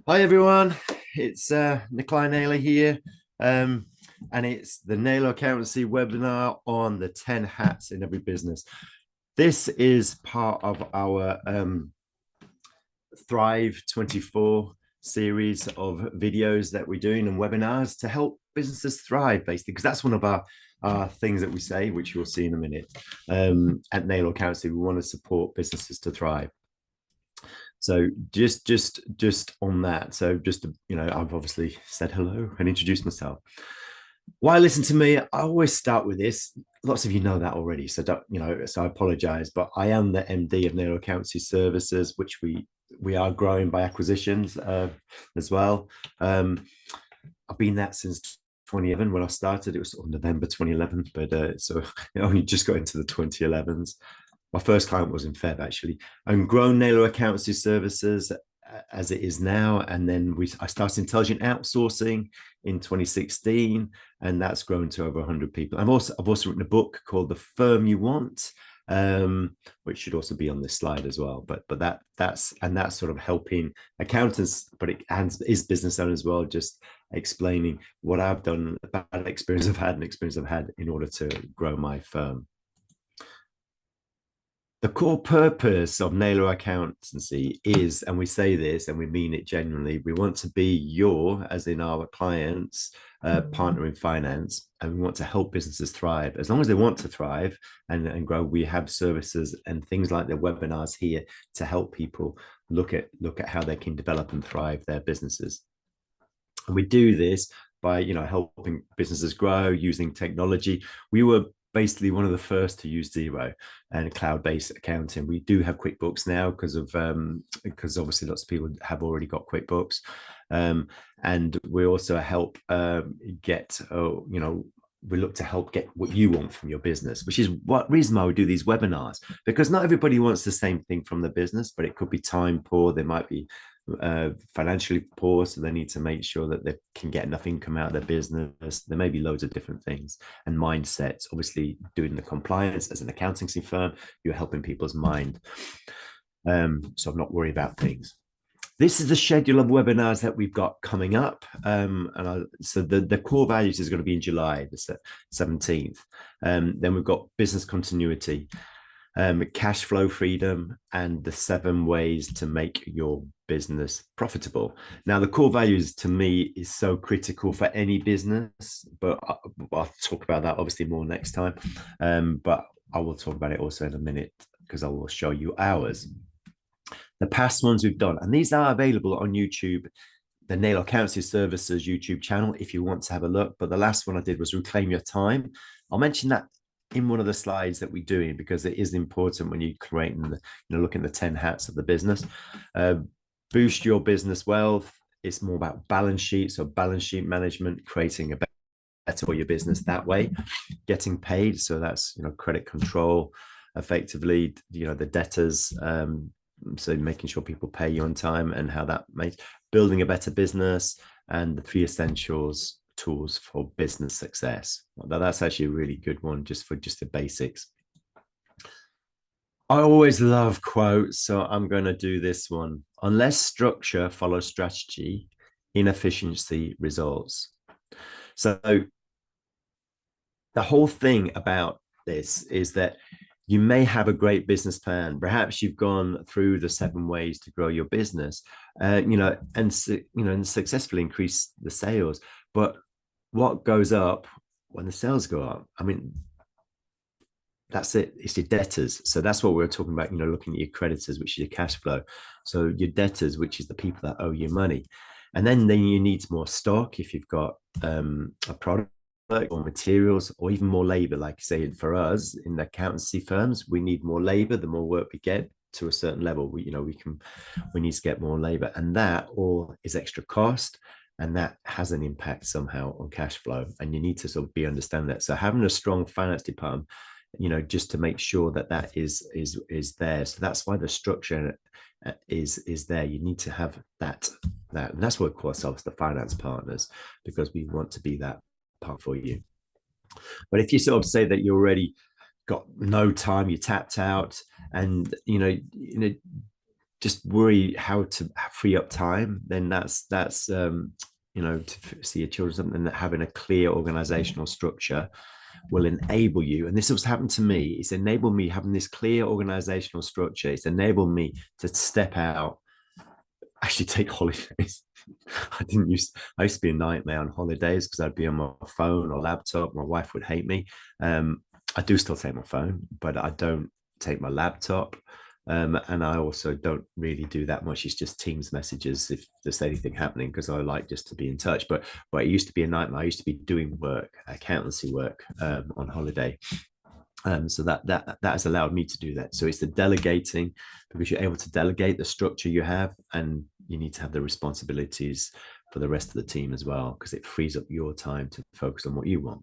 Hi everyone, it's Naylor here, and it's the Naylor Accountancy webinar on the 10 hats in every business. This is part of our Thrive 24 series of videos that we're doing and webinars to help businesses thrive, basically, because that's one of our things that we say, which you'll see in a minute. At Naylor Accountancy, we want to support businesses to thrive. So just on that. So I've obviously said hello and introduced myself. Why listen to me? I always start with this. Lots of you know that already, so so I apologize, but I am the MD of Naylor Accountancy Services, which we are growing by acquisitions as well. I've been that since 2011 when I started. It was sort of November 2011, but so I only just got into the 2011s. My first client was in Feb, actually, and grown Naylor Accountancy Services as it is now. And then I started intelligent outsourcing in 2016, and that's grown to over 100 people. I've also written a book called The Firm You Want, which should also be on this slide as well. But that's sort of helping accountants, but it is business owners as well, just explaining what I've done, bad experience I've had, and experience I've had in order to grow my firm. The core purpose of Naylor Accountancy is, and we say this and we mean it genuinely, we want to be as in our clients, partner in finance, and we want to help businesses thrive. As long as they want to thrive and grow, we have services and things like the webinars here to help people look at how they can develop and thrive their businesses. And we do this by helping businesses grow using technology. We were basically one of the first to use Xero and cloud-based accounting. We do have QuickBooks now because obviously lots of people have already got QuickBooks, and we also help get we look to help get what you want from your business, which is what reason why we do these webinars, because not everybody wants the same thing from the business, but it could be time poor, they might be financially poor, so they need to make sure that they can get enough income out of their business. There may be loads of different things, and mindsets. Obviously, doing the compliance as an accountancy firm, you're helping people's mind, so I'm not worried about things. This is the schedule of webinars that we've got coming up, so the core values is going to be in July the 17th. Then we've got business continuity, cash flow freedom, and the 7 ways to make your business profitable. Now, the core values to me is so critical for any business, but I'll talk about that obviously more next time. But I will talk about it also in a minute because I will show you ours. The past ones we've done, and these are available on YouTube, the Naylor Accountancy Services YouTube channel, if you want to have a look. But the last one I did was Reclaim Your Time. I'll mention that in one of the slides that we're doing, because it is important when you're creating looking at the 10 hats of the business. Boost your business wealth. It's more about balance sheets, so balance sheet management, creating a better for your business that way. Getting paid, so that's credit control, effectively, the debtors, so making sure people pay you on time and how that makes building a better business, and the 3 essentials tools for business success. That's actually a really good one, just the basics. I always love quotes, so I'm going to do this one. Unless structure follows strategy, inefficiency results. So the whole ththing about this is that you may have a great business plan. Perhaps you've gone through the 7 ways to grow your business, and successfully increase the sales. But what goes up when the sales go up? I mean, that's it. It's your debtors. So that's what we're talking about, looking at your creditors, which is your cash flow. So your debtors, which is the people that owe you money. And then you need more stock if you've got a product or materials, or even more labor. Like say for us in the accountancy firms, we need more labor. The more work we get to a certain level, we need to get more labor, and that all is extra cost, and that has an impact somehow on cash flow, and you need to sort of understand that. So having a strong finance department, just to make sure that is there. So that's why the structure is there. You need to have that, and that's what we call ourselves the finance partners, because we want to be that part for you. But if you sort of say that you already got no time, you're tapped out, and just worry how to free up time, then that's to see your children, something that having a clear organizational structure will enable you. And this has happened to me. It's enabled me having this clear organizational structure. It's enabled me to step out, actually take holidays. I used to be a nightmare on holidays because I'd be on my phone or laptop. My wife would hate me. I do still take my phone, but I don't take my laptop. And I also don't really do that much. It's just Teams messages if there's anything happening, because I like just to be in touch. But it used to be a nightmare. I used to be doing work, accountancy work, on holiday. So that has allowed me to do that. So it's the delegating, because you're able to delegate the structure you have, and you need to have the responsibilities for the rest of the team as well, because it frees up your time to focus on what you want.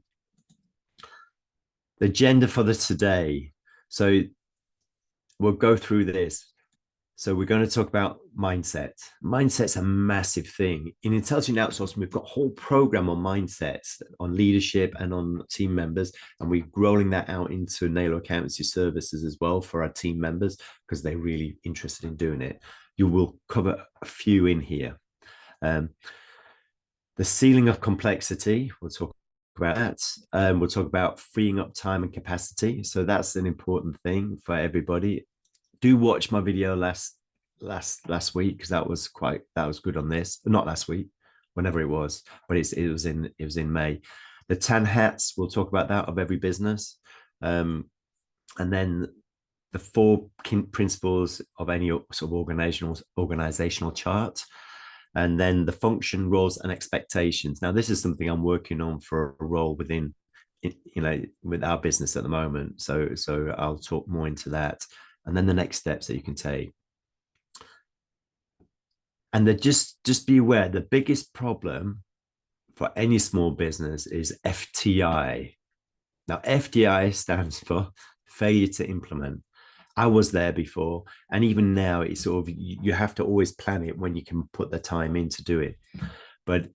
The agenda for the today. So we'll go through this. So we're going to talk about mindset. Mindset's a massive thing. In intelligent outsourcing, we've got a whole program on mindsets, on leadership and on team members. And we're rolling that out into Naylor Accountancy services as well for our team members, because they're really interested in doing it. You will cover a few in here. The ceiling of complexity, we'll talk about that. We'll talk about freeing up time and capacity. So that's an important thing for everybody. Do watch my video last week, because that was good on this. Not last week, whenever it was, but it was in May. The 10 hats, we'll talk about that, of every business. And then the 4 principles of any sort of organizational chart. And then the function, roles, and expectations. Now, this is something I'm working on for a role within, with our business at the moment. So I'll talk more into that. And then the next steps that you can take. And just be aware, the biggest problem for any small business is FTI. Now, FTI stands for failure to implement. I was there before, and even now, it's sort of, you have to always plan it when you can put the time in to do it. But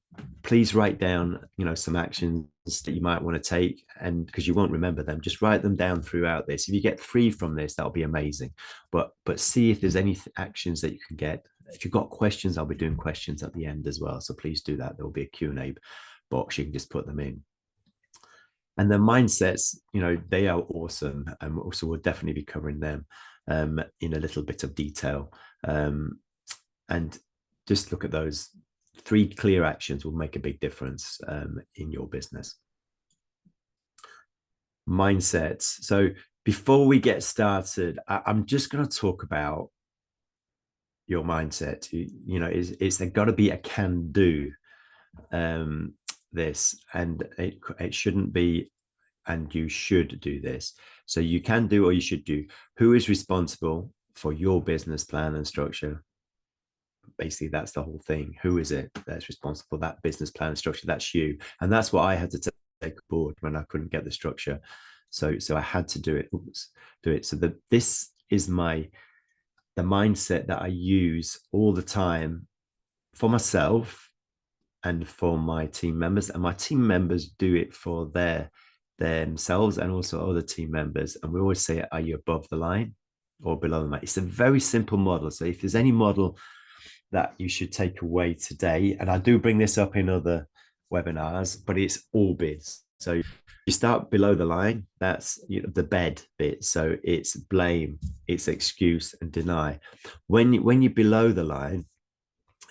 please write down, some actions that you might want to take, and because you won't remember them, just write them down throughout this. If you get 3 from this, that'll be amazing. But see if there's any actions that you can get. If you've got questions, I'll be doing questions at the end as well. So please do that. There will be a Q&A box. You can just put them in. And the mindsets, they are awesome. And also we'll definitely be covering them in a little bit of detail. And just look at those 3 clear actions will make a big difference in your business. Mindsets. So before we get started, I'm just going to talk about your mindset. It's got to be a can do. This, and it shouldn't be, and you should do this. So you can do, or you should do. Who is responsible for your business plan and structure? Basically, that's the whole thing. Who is it that's responsible for that business plan and structure? That's you. And that's what I had to take aboard when I couldn't get the structure. So I had to do it. So this is the mindset that I use all the time for myself and for my team members. And my team members do it for themselves and also other team members. And we always say, are you above the line or below the line? It's a very simple model. So if there's any model that you should take away today, and I do bring this up in other webinars, but it's all bids. So you start below the line, that's the bed bit. So it's blame, it's excuse and deny. When you're below the line,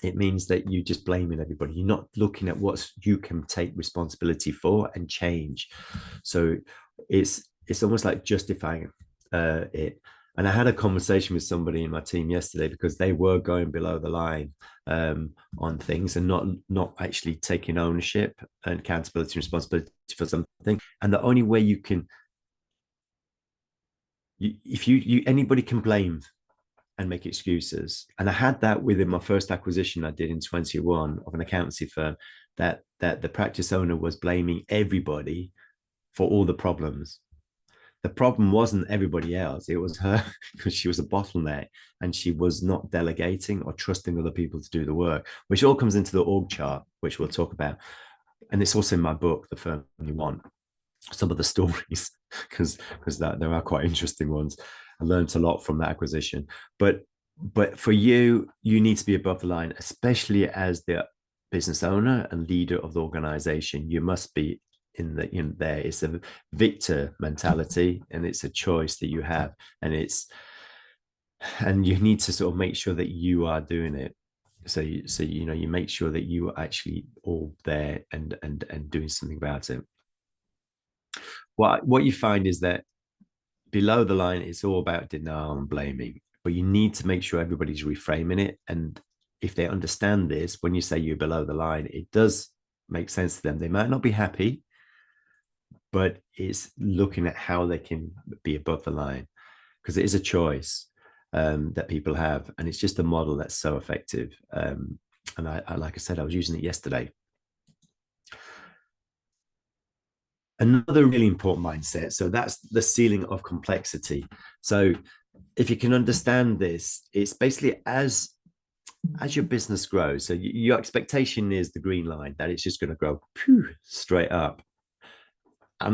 it means that you're just blaming everybody. You're not looking at what you can take responsibility for and change. So it's almost like justifying it. And I had a conversation with somebody in my team yesterday, because they were going below the line on things and not actually taking ownership and accountability and responsibility for something. And the only way you can, if anybody can blame and make excuses. And I had that within my first acquisition I did in 21 of an accountancy firm, that the practice owner was blaming everybody for all the problems. The problem wasn't everybody else. It was her, because she was a bottleneck and she was not delegating or trusting other people to do the work, which all comes into the org chart, which we'll talk about. And it's also in my book, The Firm You Want, some of the stories, because there are quite interesting ones. I learned a lot from that acquisition. But But for you, you need to be above the line, especially as the business owner and leader of the organization. You must be in the, you know, there. It's a victor mentality, and it's a choice that you have, and you need to sort of make sure that you are doing it. So you know, you make sure that you are actually all there and doing something about it. What you find is that below the line, it's all about denial and blaming, but you need to make sure everybody's reframing it. And if they understand this, when you say you're below the line, it does make sense to them. They might not be happy, but it's looking at how they can be above the line, because it is a choice that people have. And it's just a model that's so effective. And like I said, I was using it yesterday. Another really important mindset. So that's the ceiling of complexity. So if you can understand this, it's basically as your business grows. So your expectation is the green line, that it's just going to grow straight up.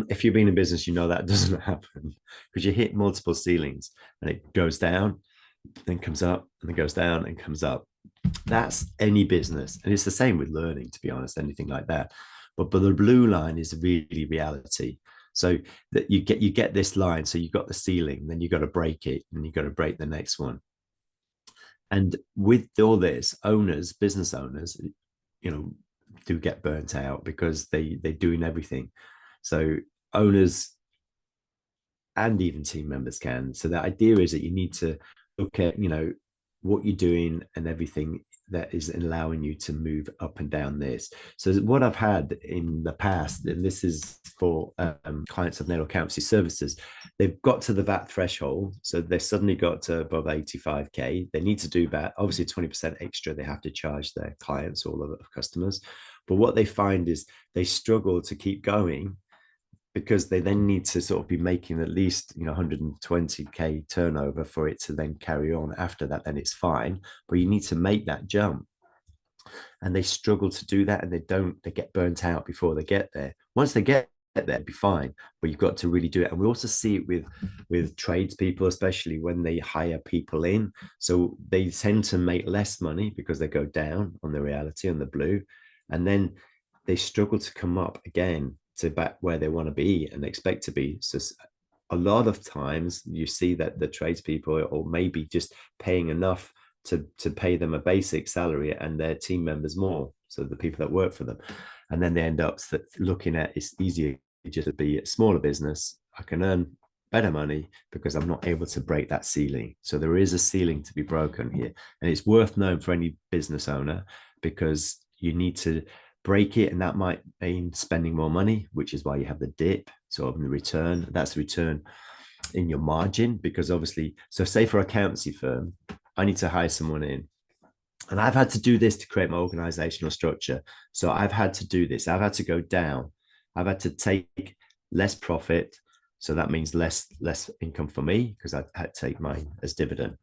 If you've been in business, you know that doesn't happen, because you hit multiple ceilings and it goes down, then comes up, and then goes down and comes up. That's any business. And it's the same with learning, to be honest, anything like that. But the blue line is really reality. So that you get this line. So you've got the ceiling, then you've got to break it, and you've got to break the next one. And with all this, owners, business owners, you know, do get burnt out because they're doing everything. So owners and even team members can. So the idea is that you need to look at, you know, what you're doing and everything that is allowing you to move up and down this. So what I've had in the past, and this is for clients of Naylor Accountancy Services, they've got to the VAT threshold. So they've suddenly got to above 85K. They need to do that. Obviously, 20% extra they have to charge their clients or the customers. But what they find is they struggle to keep going, because they then need to sort of be making at least, you know, 120K turnover for it to then carry on. After that, then it's fine, but you need to make that jump, and they struggle to do that, and they get burnt out before they get there. Once they get there, it'll be fine, but you've got to really do it. And we also see it with tradespeople, especially when they hire people in. So they tend to make less money because they go down on the reality, on the blue, and then they struggle to come up again to back where they want to be and expect to be. So a lot of times you see that the tradespeople or maybe just paying enough to pay them a basic salary and their team members more, so the people that work for them. And then they end up looking at, it's easier just to be a smaller business. I can earn better money because I'm not able to break that ceiling. So there is a ceiling to be broken here. And it's worth knowing for any business owner, because you need to break it, and that might mean spending more money, which is why you have the dip sort of in the return. That's the return in your margin, because obviously, so say for an accountancy firm, I need to hire someone in, and I've had to do this to create my organizational structure. So I've had to do this. I've had to go down. I've had to take less profit. So that means less income for me, because I had to take mine as dividend,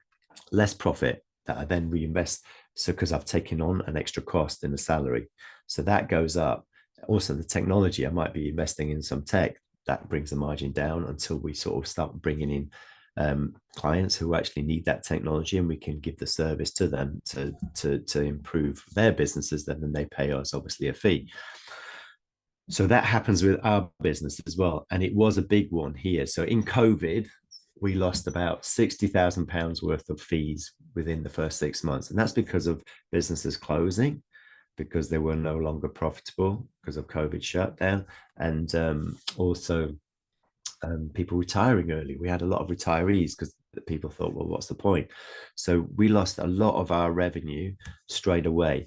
less profit that I then reinvest. So because I've taken on an extra cost in the salary, so that goes up. Also, the technology, I might be investing in some tech that brings the margin down until we sort of start bringing in clients who actually need that technology, and we can give the service to them to improve their businesses. Then they pay us obviously a fee. So that happens with our business as well, and it was a big one here. So in COVID, we lost about £60,000 worth of fees within the first 6 months, and that's because of businesses closing, because they were no longer profitable because of COVID shutdown, and also people retiring early. We had a lot of retirees because people thought, well, what's the point? So we lost a lot of our revenue straight away.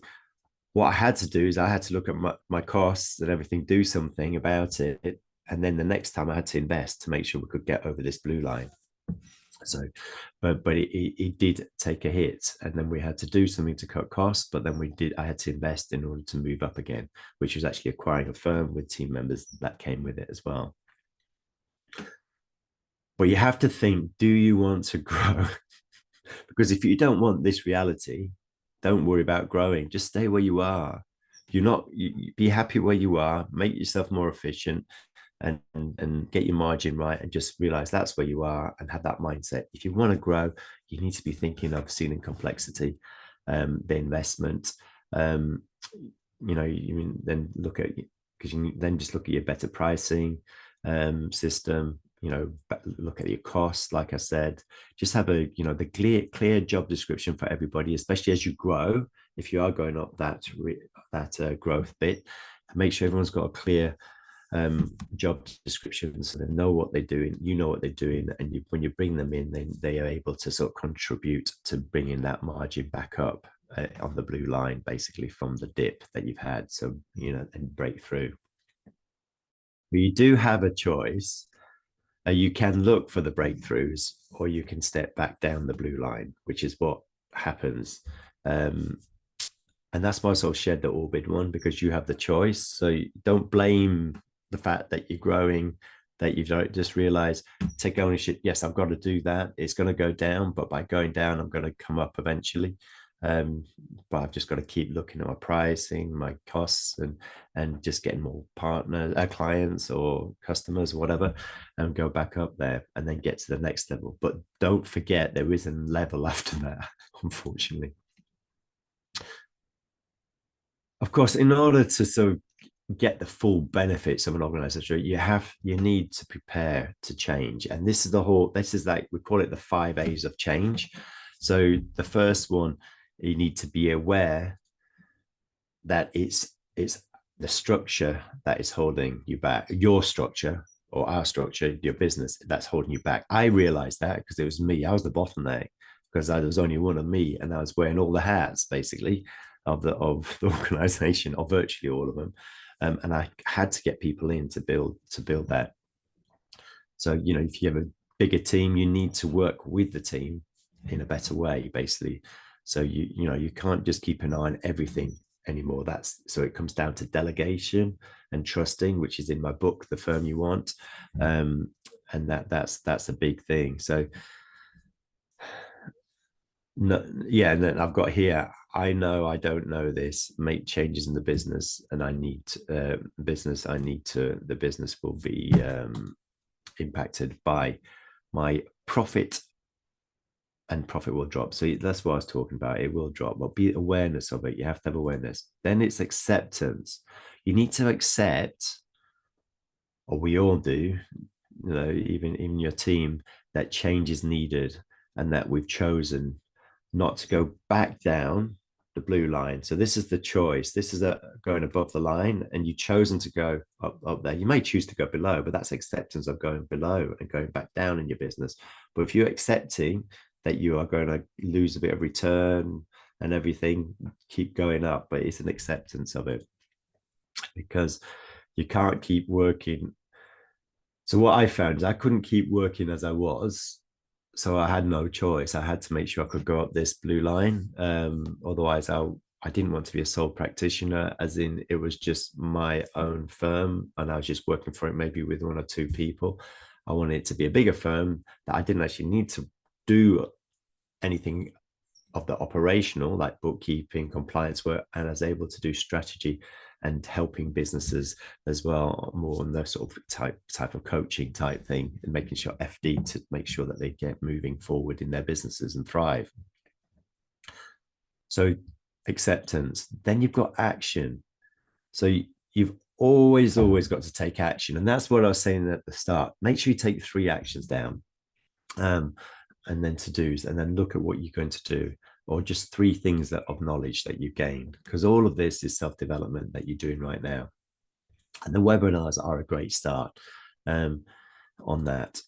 What I had to do is I had to look at my costs and everything, do something about it. And then the next time I had to invest to make sure we could get over this blue line. So, but it did take a hit, and then we had to do something to cut costs. But then I had to invest in order to move up again, which was actually acquiring a firm with team members that came with it as well. But you have to think, do you want to grow? Because if you don't want this reality, don't worry about growing. Just stay where you are. You're not, you be happy where you are, make yourself more efficient, and get your margin right, and just realize that's where you are and have that mindset. If you want to grow, you need to be thinking of ceiling complexity, the investment. You then look at, because you then just look at your better pricing system. Look at your costs. Like I said, just have the clear job description for everybody, especially as you grow. If you are going up that growth bit, make sure everyone's got a clear job description, so they know what they're doing, you know what they're doing, and when you bring them in, they are able to sort of contribute to bringing that margin back up on the blue line, basically from the dip that you've had. So and break through. But you do have a choice. You can look for the breakthroughs, or you can step back down the blue line, which is what happens. And that's why I sort of shared the Orbit one, because you have the choice. So don't blame the fact that you're growing, that you don't just realize, take ownership. Yes, I've got to do that. It's going to go down, but by going down, I'm going to come up eventually. But I've just got to keep looking at my pricing, my costs, and just getting more partners, clients or customers or whatever, and go back up there and then get to the next level. But don't forget, there is a level after that, unfortunately. Of course, in order to sort of get the full benefits of an organization, you need to prepare to change. And this is like, we call it the 5 A's of change. So the first one, you need to be aware that it's the structure that is holding you back, your structure or our structure, your business, that's holding you back. I realized that because it was me. I was the bottleneck, because there was only one of me, and I was wearing all the hats basically of the organization, or virtually all of them. And I had to get people in to build that. So if you have a bigger team, you need to work with the team in a better way, basically. So you can't just keep an eye on everything anymore. So it comes down to delegation and trusting, which is in my book, The Firm You Want. And that's a big thing. So no, yeah, and then I've got here, I know I don't know this, make changes in the business, and I need the business will be impacted by my profit, and profit will drop. So that's what I was talking about. It will drop, but be awareness of it. You have to have awareness. Then it's acceptance. You need to accept, or we all do, even your team, that change is needed, and that we've chosen not to go back down the blue line. So this is the choice. This is going above the line, and you've chosen to go up there. You may choose to go below, but that's acceptance of going below and going back down in your business. But if you're accepting that you are going to lose a bit of return and everything, keep going up, but it's an acceptance of it, because you can't keep working. So what I found is I couldn't keep working as I was, so I had no choice. I had to make sure I could go up this blue line. Otherwise, I didn't want to be a sole practitioner, as in it was just my own firm, and I was just working for it maybe with 1 or 2 people. I wanted it to be a bigger firm that I didn't actually need to do anything of the operational, like bookkeeping, compliance work, and I was able to do strategy and helping businesses as well, more on the sort of type of coaching type thing, and making sure FD to make sure that they get moving forward in their businesses and thrive. So acceptance. Then you've got action. So you've always got to take action, and that's what I was saying at the start. Make sure you take 3 actions down, and then to-dos, and then look at what you're going to do, or just 3 things of knowledge that you've gained, because all of this is self-development that you're doing right now. And the webinars are a great start on that.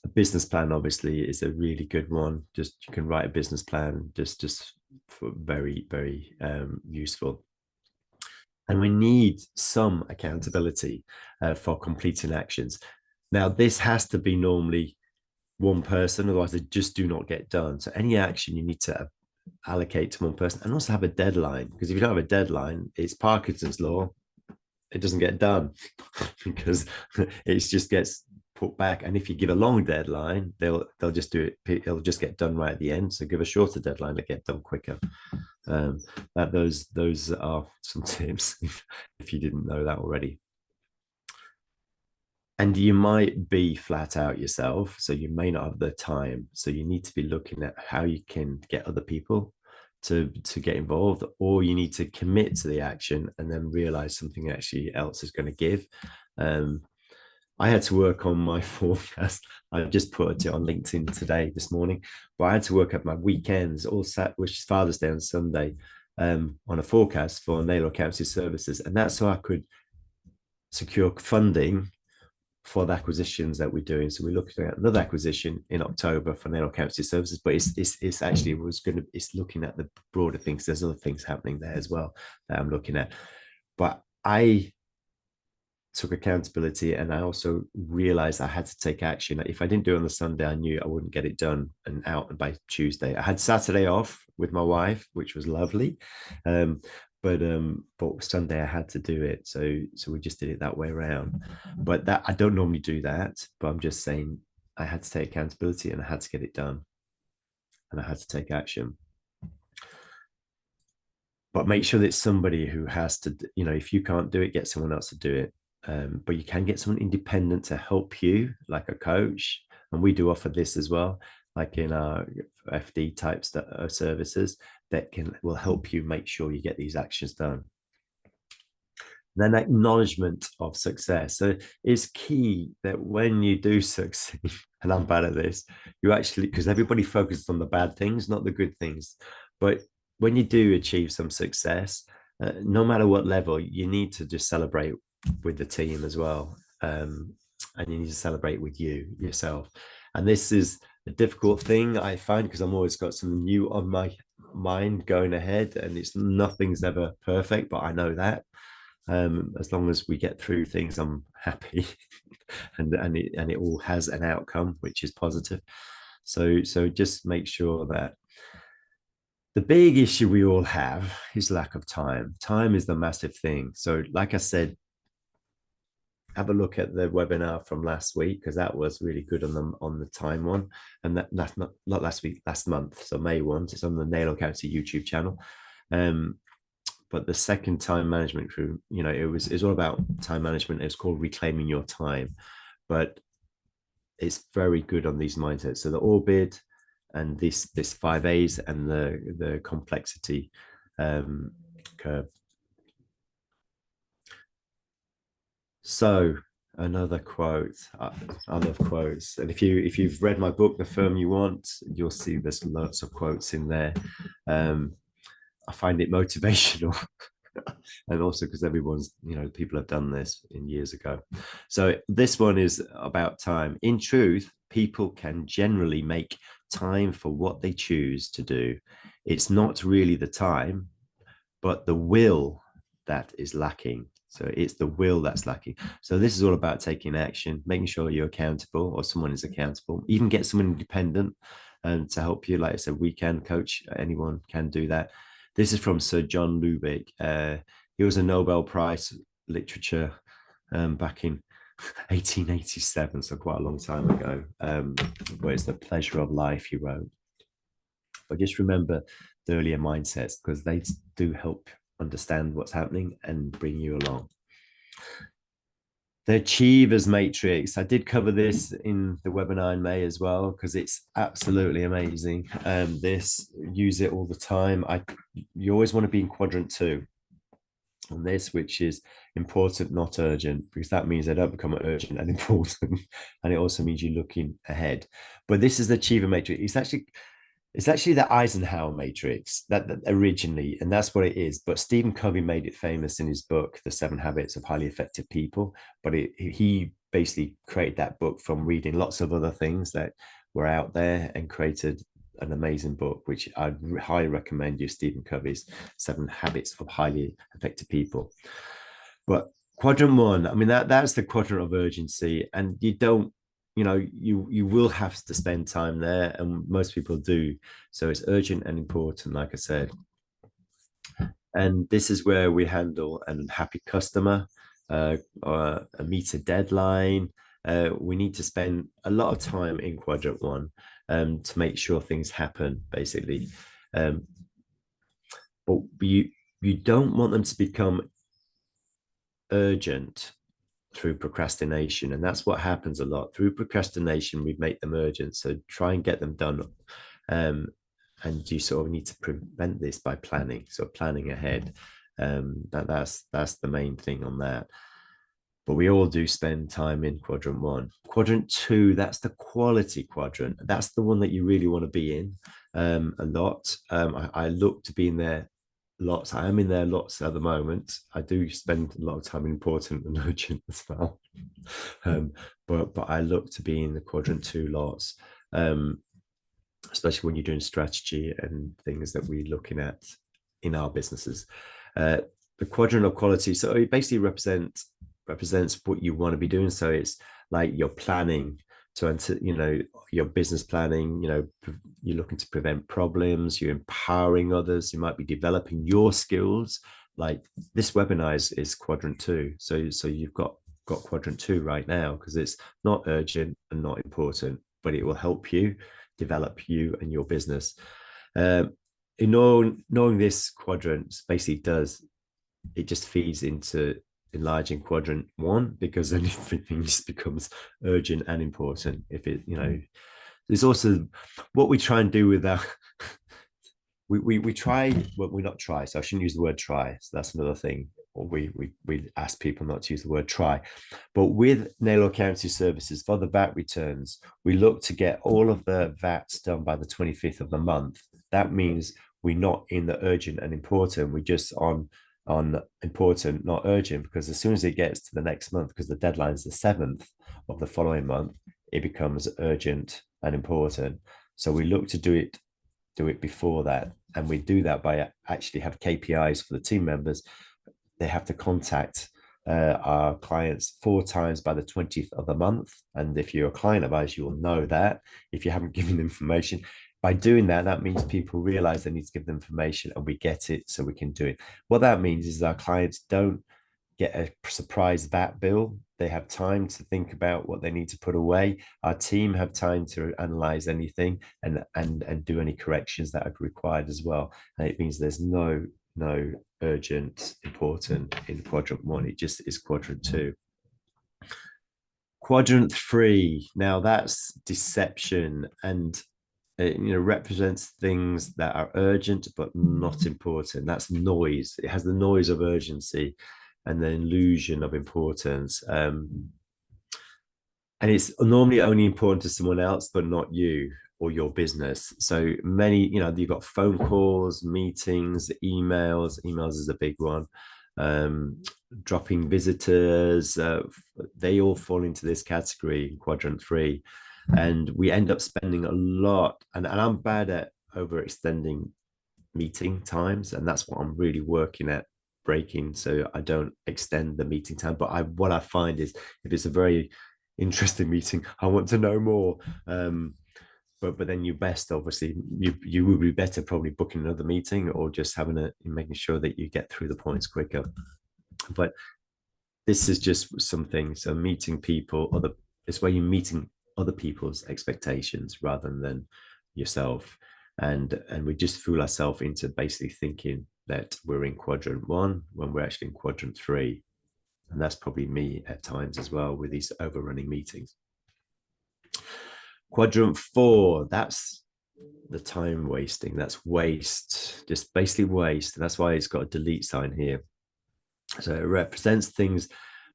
A business plan obviously is a really good one. Just you can write a business plan, just for very, very useful. And we need some accountability for completing actions. Now, this has to be normally one person, otherwise they just do not get done. So any action you need to allocate to one person, and also have a deadline, because if you don't have a deadline, it's Parkinson's law. It doesn't get done because it just gets put back. And if you give a long deadline, they'll just do it. It'll just get done right at the end. So give a shorter deadline to get done quicker. Those are some tips if you didn't know that already. And you might be flat out yourself, so you may not have the time. So you need to be looking at how you can get other people to get involved, or you need to commit to the action and then realize something actually else is going to give. um, I had to work on my forecast. I just put it on LinkedIn today, this morning, but I had to work up my weekends, all sat, which is Father's Day on Sunday, on a forecast for Naylor Accountancy Services. And that's so I could secure funding for the acquisitions that we're doing. So we're looking at another acquisition in October for Naylor Accountancy Services, but it's actually it's looking at the broader things. There's other things happening there as well that I'm looking at. But I took accountability, and I also realized I had to take action. If I didn't do it on the Sunday, I knew I wouldn't get it done and out by Tuesday. I had Saturday off with my wife, which was lovely. um, but Sunday I had to do it, so we just did it that way around. But that, I don't normally do that, but I'm just saying I had to take accountability and I had to get it done, and I had to take action. But make sure that it's somebody who has to, if you can't do it, get someone else to do it. But you can get someone independent to help you, like a coach. And we do offer this as well, like in our FD type services that will help you make sure you get these actions done. Then acknowledgement of success. So it's key that when you do succeed, and I'm bad at this, you actually, because everybody focuses on the bad things, not the good things. But when you do achieve some success, no matter what level, you need to just celebrate with the team as well. And you need to celebrate with yourself. And this is a difficult thing I find, because I'm always got something new on my mind going ahead, and nothing's ever perfect, but I know that. As long as we get through things, I'm happy. and it all has an outcome which is positive. So just make sure that the big issue we all have is lack of time. Time is the massive thing. So like I said, have a look at the webinar from last week, because that was really good on the time one. And that's not last week, last month, so May 1. It's on the Naylor Accountancy YouTube channel. But the second time management crew, it's all about time management. It's called Reclaiming Your Time, but it's very good on these mindsets. So the orbit and this 5 A's and the complexity curve. So another quote. I love quotes, and if you've read my book, The Firm You Want, you'll see there's lots of quotes in there. I find it motivational. And also because people have done this in years ago. So this one is about time. In truth, people can generally make time for what they choose to do. It's not really the time, but the will that is lacking. So it's the will that's lacking. So this is all about taking action, making sure you're accountable, or someone is accountable. Even get someone independent to help you. Like I said, we can coach. Anyone can do that. This is from Sir John Lubick. He was a Nobel Prize literature back in 1887, so quite a long time ago. But it's The Pleasure of Life, he wrote. But just remember the earlier mindsets, because they do help understand what's happening and bring you along. The Achievers Matrix. I did cover this in the webinar in May as well, because it's absolutely amazing. Use it all the time. You always want to be in quadrant 2 on this, which is important, not urgent, because that means they don't become urgent and important. And it also means you're looking ahead. But this is the Achiever Matrix. It's actually the Eisenhower matrix that originally, and that's what it is. But Stephen Covey made it famous in his book, The 7 Habits of Highly Effective People. But he basically created that book from reading lots of other things that were out there, and created an amazing book, which I highly recommend you, Stephen Covey's 7 Habits of Highly Effective People. But quadrant 1, I mean, that's the quadrant of urgency, and you will have to spend time there, and most people do. So it's urgent and important, like I said. And this is where we handle an unhappy customer, or meet a deadline. We need to spend a lot of time in quadrant 1 to make sure things happen, basically. But you don't want them to become urgent through procrastination. And that's what happens a lot. Through procrastination, we make them urgent. So try and get them done. Um, and you sort of need to prevent this by planning. So planning ahead. That's the main thing on that. But we all do spend time in quadrant one. Quadrant two, that's the quality quadrant. That's the one that you really want to be in a lot. I look to be in there lots. I am in there lots at the moment. I do spend a lot of time in important and urgent as well. But I look to be in the quadrant two lots, especially when you're doing strategy and things that we're looking at in our businesses. The quadrant of quality, so it basically represents what you want to be doing. So it's like your planning to enter, your business planning, you're looking to prevent problems, you're empowering others, you might be developing your skills. Like this webinar is quadrant two. So you've got quadrant two right now because it's not urgent and not important, but it will help you develop you and your business. In knowing this quadrant basically it just feeds into enlarging quadrant one, because then everything just becomes urgent and important. If it, there's also what we try and do with that. We try, well, we not try, so I shouldn't use the word try. So that's another thing. Or we ask people not to use the word try. But with Naylor Accountancy Services, for the VAT returns, we look to get all of the VATs done by the 25th of the month. That means we're not in the urgent and important. We're just on important, not urgent, because as soon as it gets to the next month, because the deadline is the 7th of the following month, it becomes urgent and important. So we look to do it before that, and we do that by actually have KPIs for the team members. They have to contact our clients 4 times by the 20th of the month, and if you're a client of ours, you will know that. If you haven't given information, by doing that, that means people realize they need to give them information, and we get it so we can do it. What that means is our clients don't get a surprise VAT bill. They have time to think about what they need to put away. Our team have time to analyze anything and do any corrections that are required as well. And it means there's no urgent, important in quadrant one. It just is quadrant two. Quadrant three, now that's deception, and it represents things that are urgent but not important. That's noise. It has the noise of urgency and the illusion of importance. And it's normally only important to someone else, but not you or your business. So many, you've got phone calls, meetings, emails. Emails is a big one. Dropping visitors, they all fall into this category, quadrant three. And we end up spending a lot, and I'm bad at overextending meeting times, and that's what I'm really working at breaking, so I don't extend the meeting time. But what I find is, if it's a very interesting meeting, I want to know more. But then you best, obviously, you will be better probably booking another meeting, or just making sure that you get through the points quicker. But this is just something. So meeting people, it's where you're meeting other people's expectations rather than yourself. And we just fool ourselves into basically thinking that we're in quadrant one when we're actually in quadrant three. And that's probably me at times as well with these overrunning meetings. Quadrant four, that's the time wasting. That's waste, just basically waste. And that's why it's got a delete sign here. So it represents things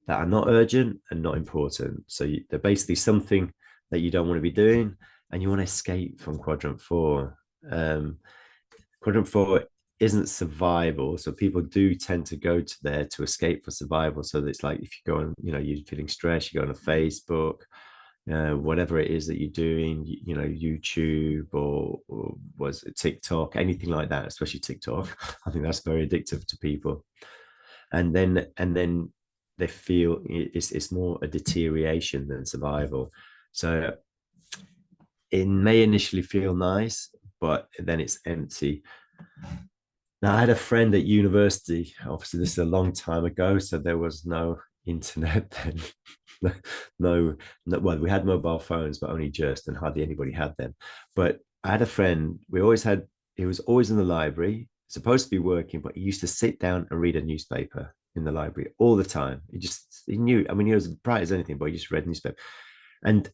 that are not urgent and not important. So they're basically something that you don't want to be doing, and you want to escape from quadrant four. Quadrant four isn't survival, so people do tend to go to there to escape for survival. So it's like if you go on, you're feeling stressed, you go on a Facebook, whatever it is that you're doing, YouTube or was it TikTok, anything like that, especially TikTok. I think that's very addictive to people. And then they feel it's more a deterioration than survival. So it may initially feel nice, but then it's empty. Now, I had a friend at university. Obviously, this is a long time ago, so there was no internet then. no, well, we had mobile phones, but only just, and hardly anybody had them. But I had a friend. He was always in the library, supposed to be working, but he used to sit down and read a newspaper. in the library all the time. He knew, I mean, he was bright as anything, but he just read newspaper. And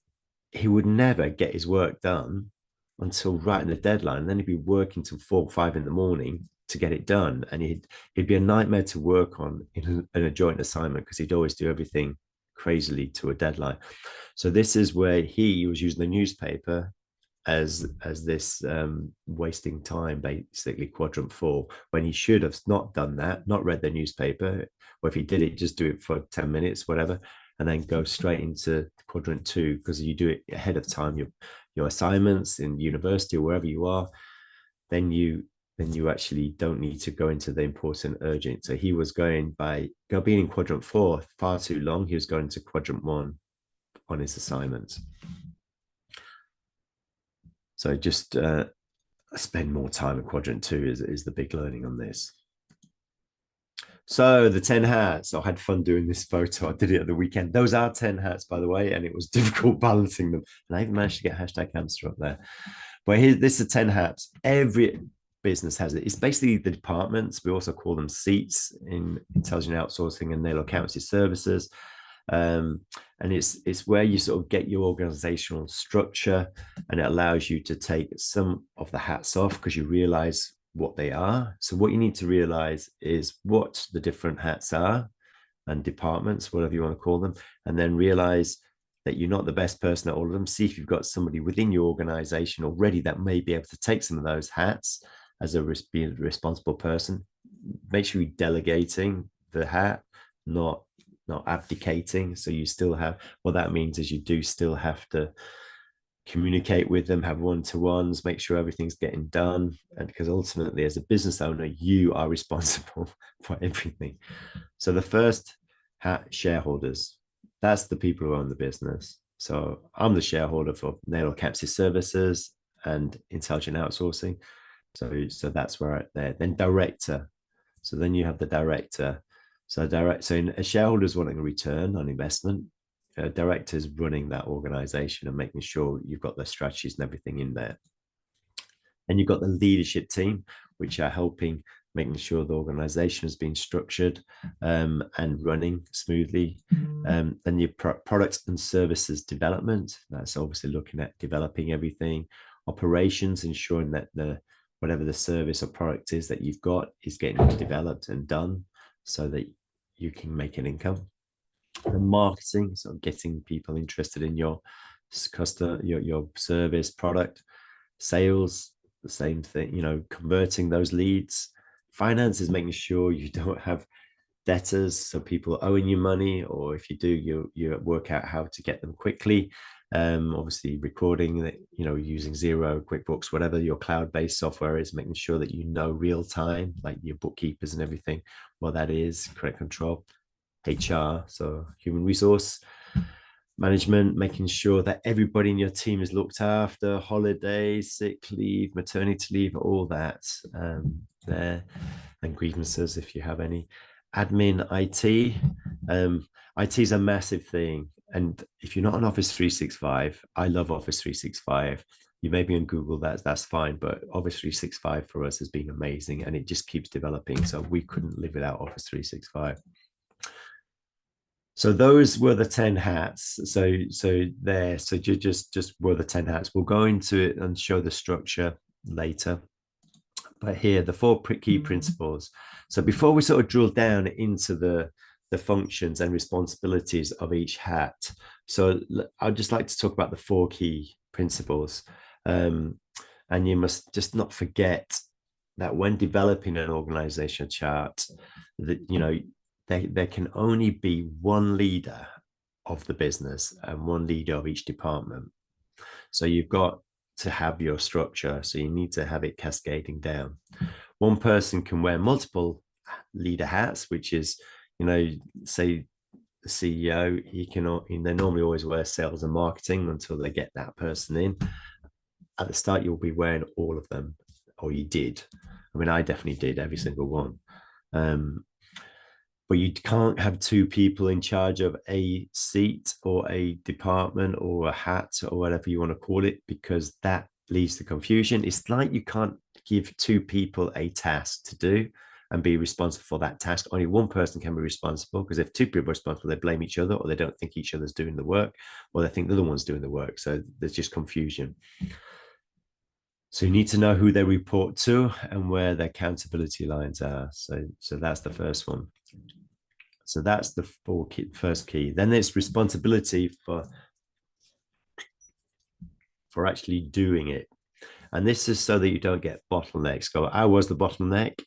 he would never get his work done until right in the deadline. And then he'd be working till 4 or 5 in the morning to get it done. And he'd be a nightmare to work on in a joint assignment because he'd always do everything crazily to a deadline. So this is where he was using the newspaper as this wasting time, basically quadrant 4, when he should have not done that, not read the newspaper, or if he did it, just do it for 10 minutes, whatever, and then go straight into quadrant 2, because you do it ahead of time, your assignments in university or wherever you are, then you actually don't need to go into the important urgent. So he was going being in quadrant 4 far too long. He was going to quadrant 1 on his assignments. So just spend more time in quadrant 2 is the big learning on this. So the 10 hats, I had fun doing this photo. I did it at the weekend. Those are 10 hats, by the way, and it was difficult balancing them. And I even managed to get hashtag hamster up there. But here, this is 10 hats. Every business has it. It's basically the departments. We also call them seats in intelligent outsourcing and Naylor Accountancy services. And it's where you sort of get your organizational structure, and it allows you to take some of the hats off because you realize what they are. So what you need to realize is what the different hats are and departments, whatever you want to call them, and then realize that you're not the best person at all of them. See if you've got somebody within your organization already that may be able to take some of those hats as a responsible person. Make sure you're delegating the hat, not abdicating. So you still have, what that means is you do still have to communicate with them, have one-to-ones, make sure everything's getting done. And because ultimately, as a business owner, you are responsible for everything. So the first hat, shareholders, that's the people who own the business. So I'm the shareholder for Naylor Accountancy services and intelligent outsourcing. So that's where there. Then director. So then you have the director. So a shareholder's wanting a return on investment. Directors running that organization and making sure you've got the strategies and everything in there. And you've got the leadership team, which are helping making sure the organization has been structured and running smoothly. Then your products and services development, that's obviously looking at developing everything. Operations, ensuring that whatever the service or product is that you've got is getting developed and done so that you can make an income. And marketing, so getting people interested in your customer, your service, product. Sales, the same thing, converting those leads. Finance is making sure you don't have debtors, so people owing you money, or if you do, you work out how to get them quickly. Obviously recording that, using Xero, QuickBooks, whatever your cloud-based software is, making sure that real time, like your bookkeepers and everything, what that is, credit control. HR, so human resource management, making sure that everybody in your team is looked after, holidays, sick leave, maternity leave, all that there, and grievances if you have any. Admin, IT. IT is a massive thing. And if you're not on Office 365, I love Office 365. You may be on Google, that's fine, but Office 365 for us has been amazing, and it just keeps developing. So we couldn't live without Office 365. So those were the 10 hats. So you just were the 10 hats. We'll go into it and show the structure later. But here, the 4 key principles. So before we sort of drill down into the functions and responsibilities of each hat, so I'd just like to talk about the 4 key principles. And you must just not forget that when developing an organizational chart, that there can only be one leader of the business and one leader of each department. So you've got to have your structure. So you need to have it cascading down. One person can wear multiple leader hats, which is, say the CEO, they normally always wear sales and marketing until they get that person in. At the start, you'll be wearing all of them, or you did. I mean, I definitely did every single one. But you can't have 2 people in charge of a seat or a department or a hat or whatever you want to call it, because that leads to confusion. It's like you can't give 2 people a task to do. and be responsible for that task. Only one person can be responsible, because if two people are responsible, they blame each other, or they don't think each other's doing the work, or they think the other one's doing the work. So there's just confusion. So you need to know who they report to and where their accountability lines are. So that's the first one. So that's the first key. Then there's responsibility for actually doing it. And this is so that you don't get bottlenecks. I was the bottleneck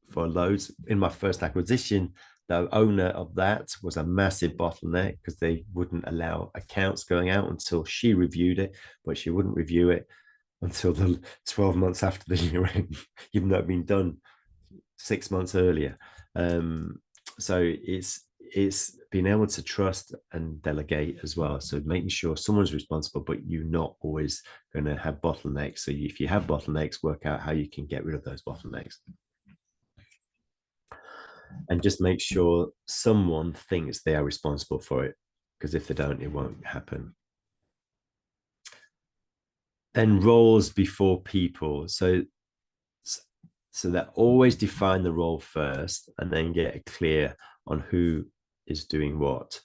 for loads. In my first acquisition, the owner of that was a massive bottleneck, because they wouldn't allow accounts going out until she reviewed it, but she wouldn't review it until the 12 months after the year end, even though it had been done 6 months earlier. So it's being able to trust and delegate as well. So making sure someone's responsible, but you're not always going to have bottlenecks. So if you have bottlenecks, work out how you can get rid of those bottlenecks. And just make sure someone thinks they are responsible for it, because if they don't, it won't happen. Then roles before people. So that always define the role first, and then get clear on who is doing what.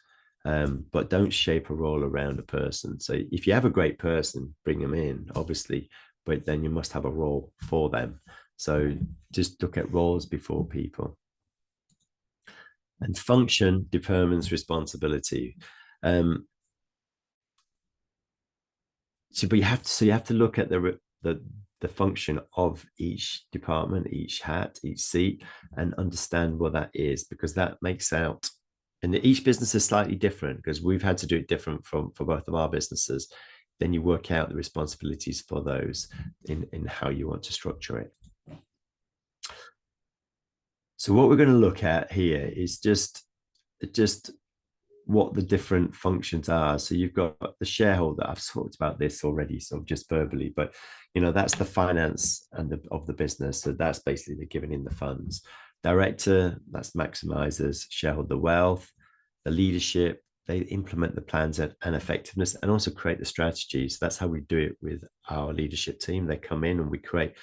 But don't shape a role around a person. So if you have a great person, bring them in, obviously, but then you must have a role for them. So just look at roles before people. And function determines responsibility. So you have to look at the function of each department, each hat, each seat, and understand what that is, because that makes out. And each business is slightly different, because we've had to do it different for both of our businesses. Then you work out the responsibilities for those in how you want to structure it. So what we're going to look at here is just what the different functions are. So you've got the shareholder. I've talked about this already, sort of just verbally, but that's the finance of the business. So that's basically the giving in the funds. Director, that's maximizers shareholder wealth. The leadership, they implement the plans and effectiveness, and also create the strategies. That's how we do it with our leadership team. They come in and we create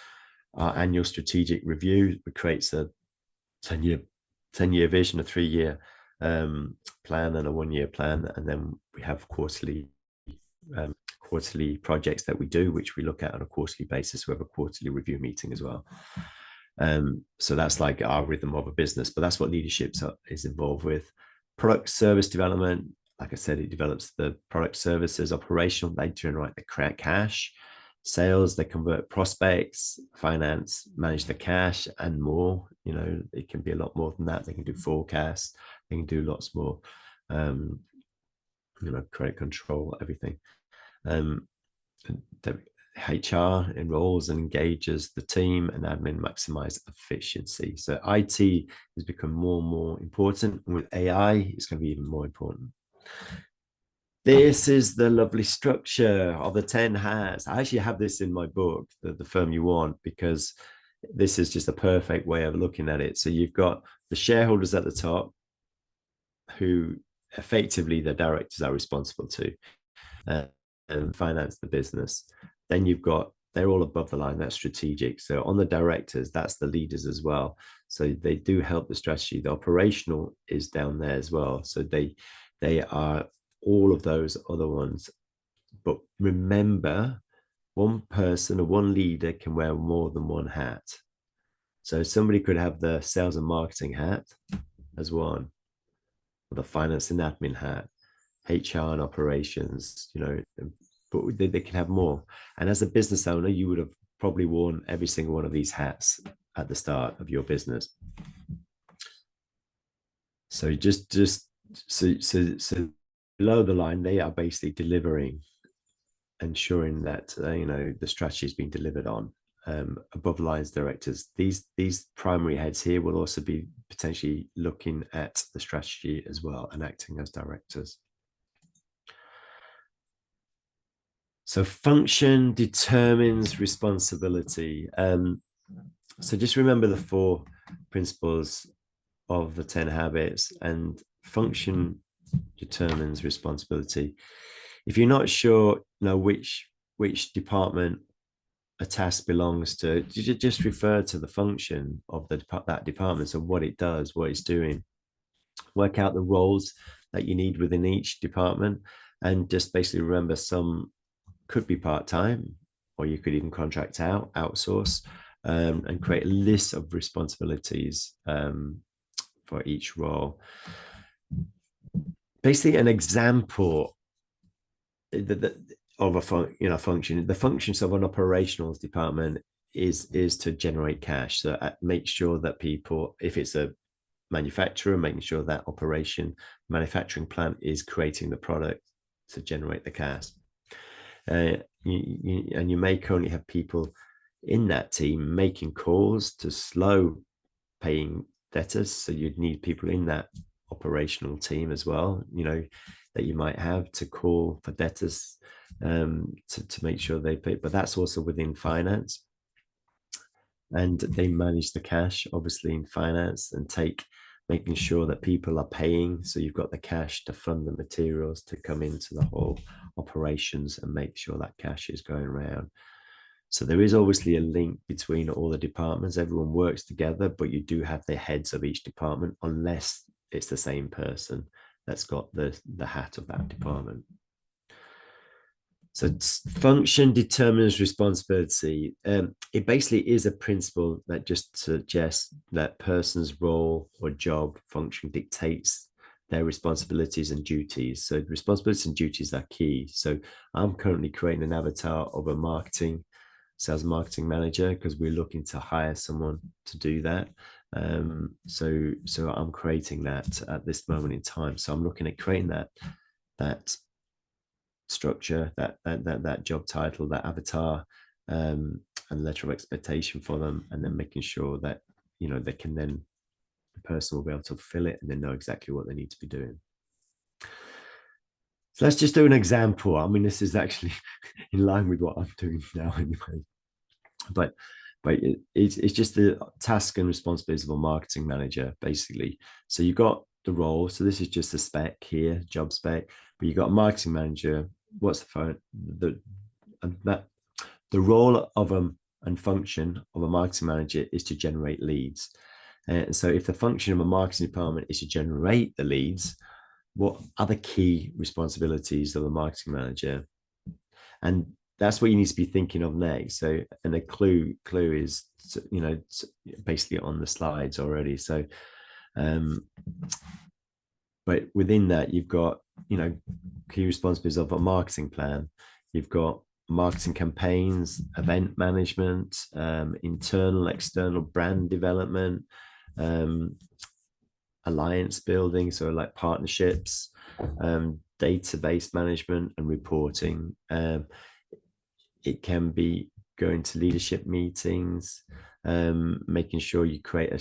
our annual strategic review. We create a 10-year vision, a 3-year plan, and a 1-year plan, and then we have quarterly projects that we do, which we look at on a quarterly basis. We have a quarterly review meeting as well. So that's like our rhythm of a business, but that's what leadership is involved with. Product service development, like I said, it develops the product services. Operational, they generate the cash. Sales, they convert prospects. Finance, manage the cash and more. It can be a lot more than that. They can do forecasts. They can do lots more. Credit control, everything. The HR enrolls and engages the team, and admin maximize efficiency. So IT has become more and more important, and with AI, it's going to be even more important. This is the lovely structure of the 10 hats. I actually have this in my book, the Firm You Want, because this is just a perfect way of looking at it. So you've got the shareholders at the top, who effectively the directors are responsible to, and finance the business. Then they're all above the line, that's strategic. So on the directors, that's the leaders as well. So they do help the strategy. The operational is down there as well. So they are all of those other ones. But remember, one person or one leader can wear more than one hat. So somebody could have the sales and marketing hat as one, or the finance and admin hat, HR and operations, but they can have more. And as a business owner, you would have probably worn every single one of these hats at the start of your business. So so below the line, they are basically delivering, ensuring that the strategy is being delivered on. Above the lines directors, these primary heads here will also be potentially looking at the strategy as well and acting as directors. So function determines responsibility. So just remember the 4 principles of the 10 habits, and function determines responsibility. If you're not sure, which department a task belongs to, you just refer to the function of that department, so what it does, what it's doing, work out the roles that you need within each department, and just basically remember some could be part-time, or you could even contract out, outsource, and create a list of responsibilities for each role. Basically, an example of a function. The functions of an operational department is to generate cash. So make sure that people, if it's a manufacturer, making sure that manufacturing plant is creating the product to generate the cash. And you may currently have people in that team making calls to slow paying debtors. So you'd need people in that operational team as well, that you might have to call for debtors to make sure they pay. But that's also within finance. And they manage the cash, obviously, in finance, and making sure that people are paying. So you've got the cash to fund the materials to come into the whole operations and make sure that cash is going around. So there is obviously a link between all the departments. Everyone works together, but you do have the heads of each department, unless it's the same person that's got the hat of that department. So function determines responsibility. It basically is a principle that just suggests that person's role or job function dictates their responsibilities and duties. So responsibilities and duties are key. So I'm currently creating an avatar of a sales marketing manager, because we're looking to hire someone to do that. So I'm creating that at this moment in time. So I'm looking at creating that structure, that job title, that avatar, and letter of expectation for them, and then making sure that they can then, the person will be able to fill it and then know exactly what they need to be doing. So let's just do an example. I mean, this is actually in line with what I'm doing now anyway, but it's just the task and responsibilities of a marketing manager, basically. So you got the role. So this is just a spec here, job spec, but you got a marketing manager. What's the role of and function of a marketing manager is to generate leads. And so if the function of a marketing department is to generate the leads, what are the key responsibilities of a marketing manager? And that's what you need to be thinking of next. So, and the clue is, basically on the slides already. So, but within that, you've got, key responsibilities of a marketing plan. You've got marketing campaigns, event management, internal, external brand development, alliance building, so like partnerships, database management and reporting. It can be going to leadership meetings, making sure you create a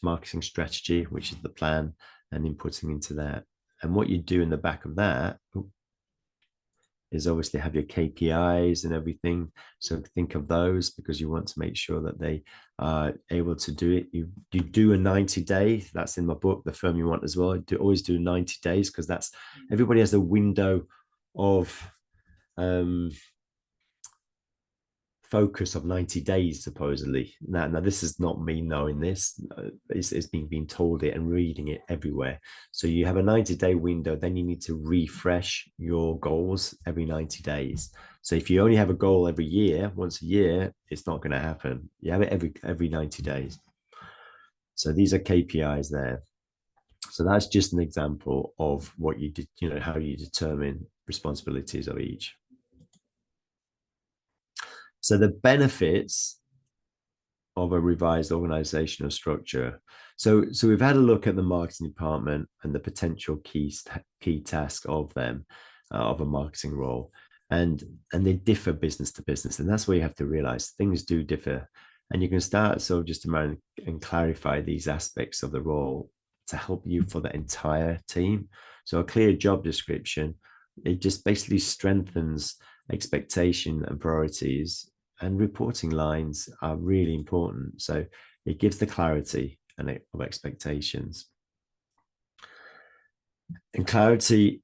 marketing strategy, which is the plan, and inputting into that. And what you do in the back of that is obviously have your KPIs and everything. So think of those, because you want to make sure that they are able to do it. You do a 90-day. That's in my book, The Firm You Want as well. Always do 90 days, because that's, everybody has a window of focus of 90 days, supposedly. Now this is not me knowing this. It's being told it and reading it everywhere. So you have a 90-day window, then you need to refresh your goals every 90 days. So if you only have a goal every year, once a year, it's not going to happen. You have it every 90 days. So these are KPIs there. So that's just an example of what you did, how you determine responsibilities of each. So the benefits of a revised organizational structure. So we've had a look at the marketing department and the potential key task of them, of a marketing role, and they differ business to business, and that's where you have to realize things do differ, and you can start just to and clarify these aspects of the role to help you for the entire team. So a clear job description, it just basically strengthens expectation and priorities, and reporting lines are really important. So it gives the clarity of expectations. And clarity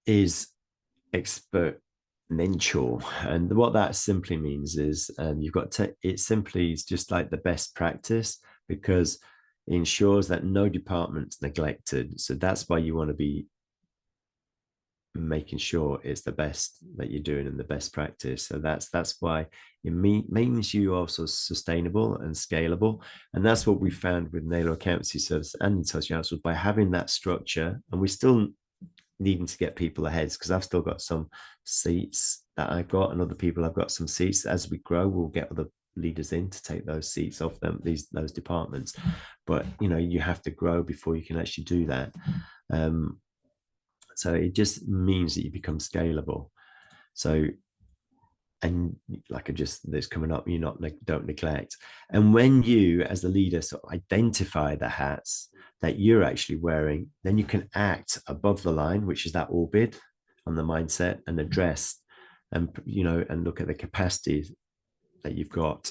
is mentor. And what that simply means is you've got to, it simply is just like the best practice, because it ensures that no department's neglected. So that's why you want to be making sure it's the best that you're doing and the best practice. So that's why it means you are also sustainable and scalable. And that's what we found with Naylor Accountancy Service and Intelligent Household, by having that structure. And we still needing to get people ahead, because I've still got some seats that I've got, and other people have got some seats. As we grow, we'll get other leaders in to take those seats off them, those departments. But you have to grow before you can actually do that. So it just means that you become scalable. So, and like I just, that's coming up, you not don't neglect. And when you as the leader sort of identify the hats that you're actually wearing, then you can act above the line, which is that orbit on the mindset, and address and and look at the capacity that you've got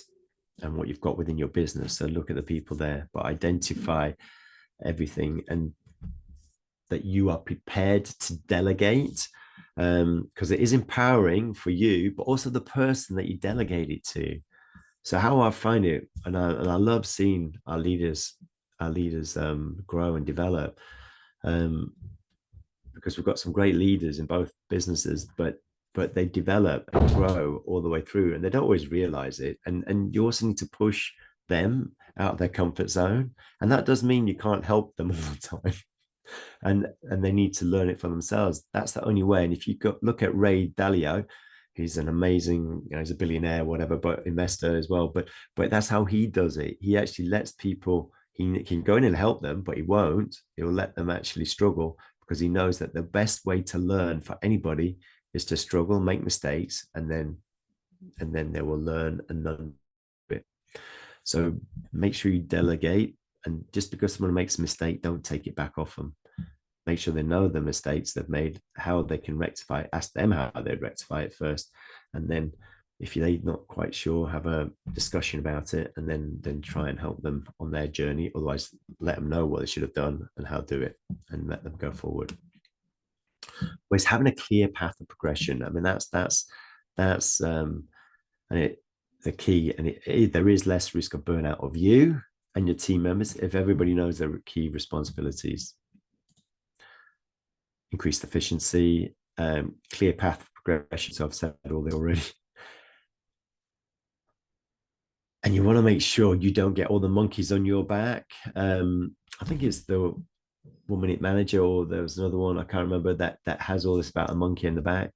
and what you've got within your business. So look at the people there, but identify everything, and that you are prepared to delegate, because it is empowering for you, but also the person that you delegate it to. So how I find it, and I love seeing our leaders grow and develop, because we've got some great leaders in both businesses, but they develop and grow all the way through, and they don't always realize it. And you also need to push them out of their comfort zone, and that does mean you can't help them all the time. And they need to learn it for themselves. That's the only way. And if you look at Ray Dalio, he's an amazing, he's a billionaire, whatever, but investor as well. But that's how he does it. He actually lets people, he can go in and help them, but he won't. He'll let them actually struggle, because he knows that the best way to learn for anybody is to struggle, make mistakes, and then they will learn and learn it. So make sure you delegate. And just because someone makes a mistake, don't take it back off them. Make sure they know the mistakes they've made, how they can rectify it. Ask them how they'd rectify it first. And then if they're not quite sure, have a discussion about it, and then try and help them on their journey. Otherwise, let them know what they should have done and how to do it, and let them go forward. Whereas having a clear path of progression, I mean, that's and the key, and there is less risk of burnout of you and your team members if everybody knows their key responsibilities. Increased efficiency, clear path of progression. So I've said all that already. And you want to make sure you don't get all the monkeys on your back. I think it's the 1 Minute Manager, or there was another one, I can't remember, that has all this about a monkey in the back.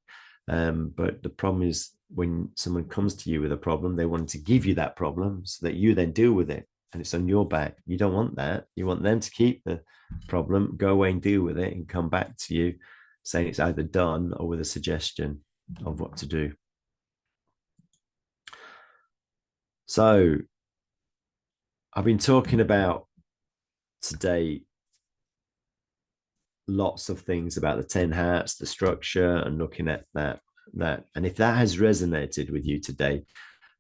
But the problem is, when someone comes to you with a problem, they want to give you that problem so that you then deal with it, and it's on your back. You don't want that. You want them to keep the problem, go away and deal with it, and come back to you saying it's either done or with a suggestion of what to do. So I've been talking about today lots of things about the 10 hats, the structure, and looking at that. And if that has resonated with you today,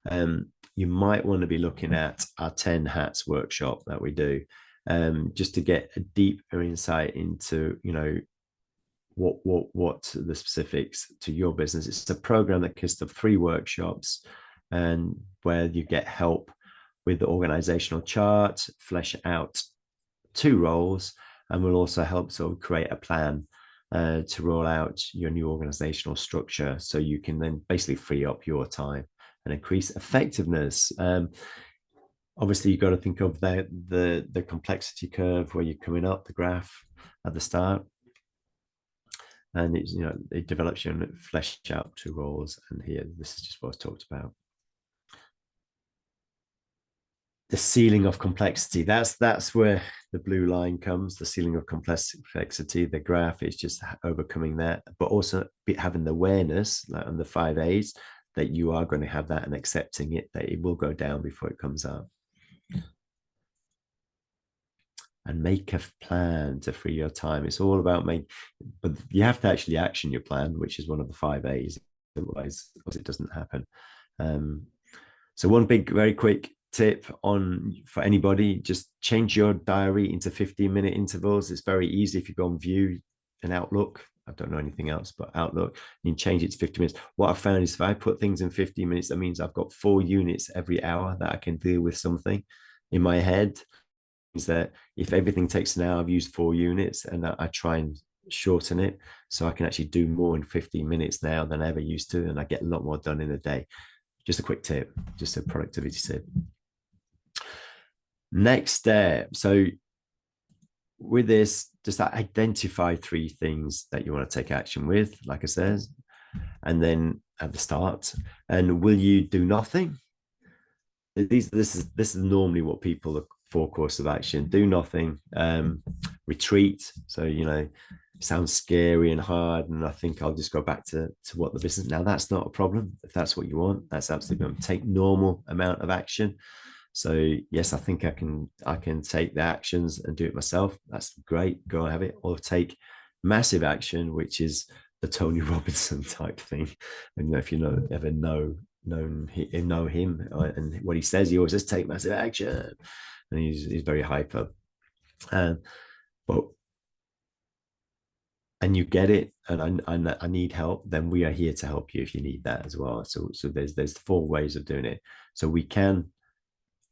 you might want to be looking at our 10 hats workshop that we do, just to get a deeper insight into what the specifics to your business. It's a program that consists of 3 workshops, and where you get help with the organizational chart, flesh out 2 roles, and we'll also help sort of create a plan to roll out your new organizational structure, so you can then basically free up your time and increase effectiveness. Obviously, you've got to think of the complexity curve, where you're coming up the graph at the start, and it develops you and flesh out 2 roles. And here, this is just what I talked about. The ceiling of complexity, that's where the blue line comes. The ceiling of complexity, the graph is just overcoming that, but also having the awareness, like on the 5 A's, that you are going to have that, and accepting it, that it will go down before it comes up. And make a plan to free your time. It's all about but you have to actually action your plan, which is one of the 5 A's. Otherwise it doesn't happen. So one big, very quick tip for anybody: just change your diary into 15-minute intervals. It's very easy. If you go on view, in Outlook. I don't know anything else but Outlook. You can change it to 50 minutes. What I've found is if I put things in 50 minutes, that means I've got 4 units every hour that I can deal with something in my head. Is that if everything takes an hour, I've used 4 units, and I try and shorten it so I can actually do more in 15 minutes now than I ever used to, and I get a lot more done in a day. Just a quick tip, just a productivity tip. Next step. So with this, just identify 3 things that you want to take action with, like I said, and then at the start. And will you do nothing? This is normally what people look for. Course of action: do nothing, retreat. So it sounds scary and hard, and I think I'll just go back to what the business. Now that's not a problem. If that's what you want, that's absolutely take normal amount of action. So yes, I think I can take the actions and do it myself. That's great. Go and have it. Or take massive action, which is the Tony Robinson type thing. And if you ever know him and what he says, he always says take massive action, and he's very hyper. But and you get it, and I need help, then we are here to help you if you need that as well. So there's 4 ways of doing it. So we can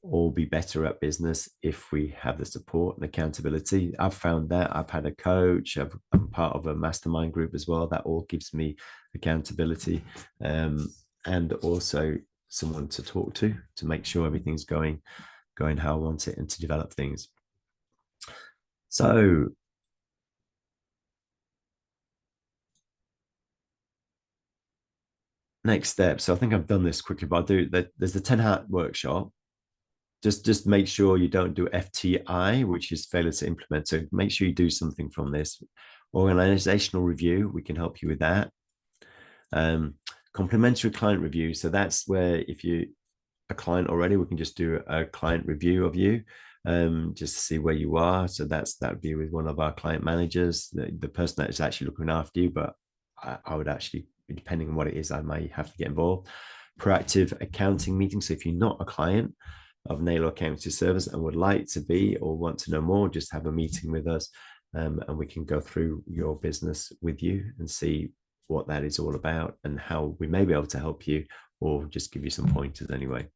all be better at business if we have the support and accountability. I've found that. I've had a coach. I'm part of a mastermind group as well. That all gives me accountability, and also someone to talk to make sure everything's going how I want it, and to develop things. So next step. So I think I've done this quickly, but I'll do that. There's the 10 hat workshop. Just make sure you don't do FTI, which is failure to implement. So make sure you do something from this. Organizational review, we can help you with that. Complementary client review. So that's where if you a client already, we can just do a client review of you, just to see where you are. So that would be with one of our client managers, the person that is actually looking after you. But I would actually, depending on what it is, I may have to get involved. Proactive accounting meeting. So if you're not a client of Naylor Accountancy Service and would like to be or want to know more, just have a meeting with us, and we can go through your business with you and see what that is all about and how we may be able to help you, or just give you some pointers anyway.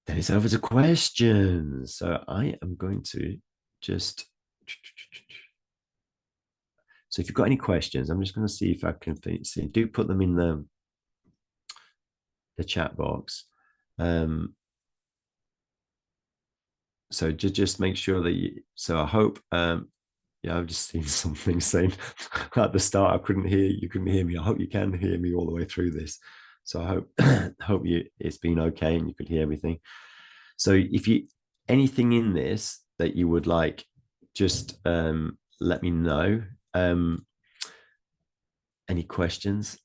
Then it's over to questions. So I am going to just... So if you've got any questions, I'm just going to see if I can see. Do put them in the chat box. So just make sure that you... So I hope... yeah, I've just seen something saying at the start, I couldn't hear you, couldn't hear me. I hope you can hear me all the way through this. So I hope it's been okay and you could hear everything. So if you anything in this that you would like, just let me know. Any questions?